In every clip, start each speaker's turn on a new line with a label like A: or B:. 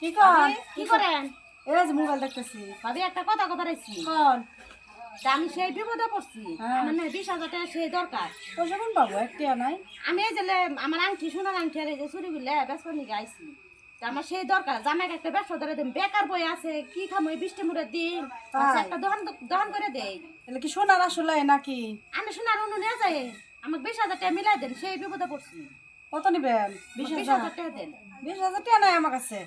A: কি কর
B: কি করেন?
A: এই যে মোবাইল দেখতেছি
B: ভাবি একটা কথা কবারাইছি।
A: কোন
B: আমি সেই বিপদে পড়ছি।
A: হ্যাঁ।
B: আমার না 20,000 টাকা সেই দরকার।
A: পয়সা কোন পাবো একটা নাই
B: আমি এই যে আমার আংটি সোনার আংটি আর এই যে চুরি গুলো বেসন নিয়ে আইছি। তা আমার সেই দরকার জামাইকে একটা ব্যবসা ধরে দেন বেকার বই আছে কি খামো এই বৃষ্টি মুড়ে দিন
A: তাই?
B: একটা দহন দহন করে দেই।
A: এলে কি সোনার আসলে নাকি
B: আমি সোনার অনু নিয়ে যাই আমাকে 20,000 টাকা মিলাই দেন সেই বিপদে পড়ছি।
A: কত নিবেন
B: 20,000 টাকা দেন।
A: 20,000 টাকা নাই আমার কাছে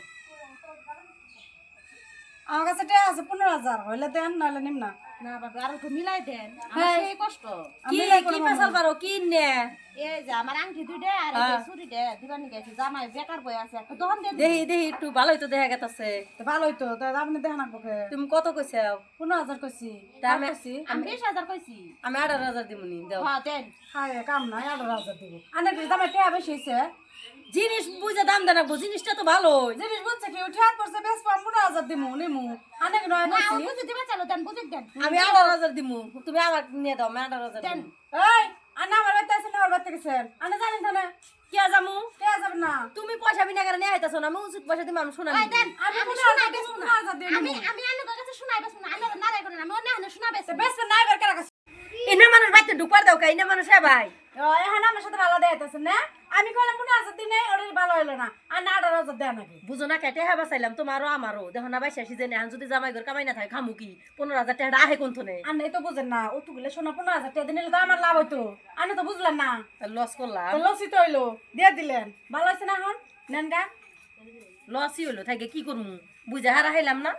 A: টাকা আছে 15,000 হইলে দেন নাহলে নিম না
B: না বাবা আর একটু মিলাই দেন আমার
C: হ্যাঁ।
B: সেই কষ্ট।
A: আমি
C: কি
A: মিলাই
C: কি
A: করবো
C: পেছাল
A: না।
C: পারো কি নে
B: এই যে আমার আংটি দুইটা আর এই যে চুরি দে দিবানি গেছে জামাই বেকার বই আছে একটা দহন দিয়ে দিন।
C: দেহি দেহি একটু ভালোই তো দেখা গেছে
A: তো ভালোই তো তাই আপনি দেখেন না পক্ষে
C: তুমি কত কইছাও
A: 15,000 কইছি
C: তা আমি
B: আমি 20,000 কইছি।
C: আমি 18,000 দিমুনি দাও
B: হ্যাঁ দেন।
A: হায় কাম নাই 18,000 দিব আনে কি দামে টাকা বেশি হইছে
C: জিনিস বুঝে দাম দেন রাখবো জিনিসটা তো ভালোই
A: জিনিস বুঝছে কি উঠে হাত পড়ছে বেশ 15,000 দিমু নিমু আনে কি নয়
B: না ও
A: কইছি
B: বুঝে দিবা চলো দেন বুঝে দেন।
C: আমি 18,000 দিমু তুমি আমার নিয়ে দাও আমি 18,000
B: দেন।
C: দিমু
A: এই আনে আমার বাড়িতে আছে না ওর বাড়িতে গেছেন আনে জানেন না
C: কি যামু
A: টাকা যাবে না
C: তুমি পয়সা বিনা করে নিয়ে আইতাছো না আমি উচিত পয়সা দিমু আমি শোনা
B: ওই দেন
A: আমি
B: আমি
A: 15,000
B: শোনাই
A: দিব,
B: বেশ না
A: 15,000 দিয়ে
B: আমি
A: নিবো।
B: আমি আলু কাছে শোনাই বেশ না আলু না রাই করেন আমি অন্য হানে শোনা বেশ
A: বেশ নাই বের করে গেছে
C: ইনা মানুষ বাইতে ঢুকবার দাও কা ইনা মানুষ ভাই
A: এখন আমার সাথে ভালো দেখাইতেছে না আমি কইলাম 15,000 দিনে ওর ভালো হইলো না আর না 18,000 দেয় নাকি
C: বুঝো না কেটে হ্যাঁ বাসাইলাম তোমারও আমারও দেখো না বাইসা সিজে নেহান যদি জামাই ঘর কামাই না থাকে খামু কি 15,000 টাকা আহে কোন থনে
A: আনে তো বুঝেন না ও তুগুলে শোনা 15,000 টাকা দিলে তো আমার লাভ হইতো আনে তো বুঝলেন না
C: লস করলাম
A: তো লসিত হইলো দিয়ে দিলেন ভালো হয়েছে না এখন নেন গা
C: লসই হলো থাকে কি করমু বুঝা হারা হাইলাম না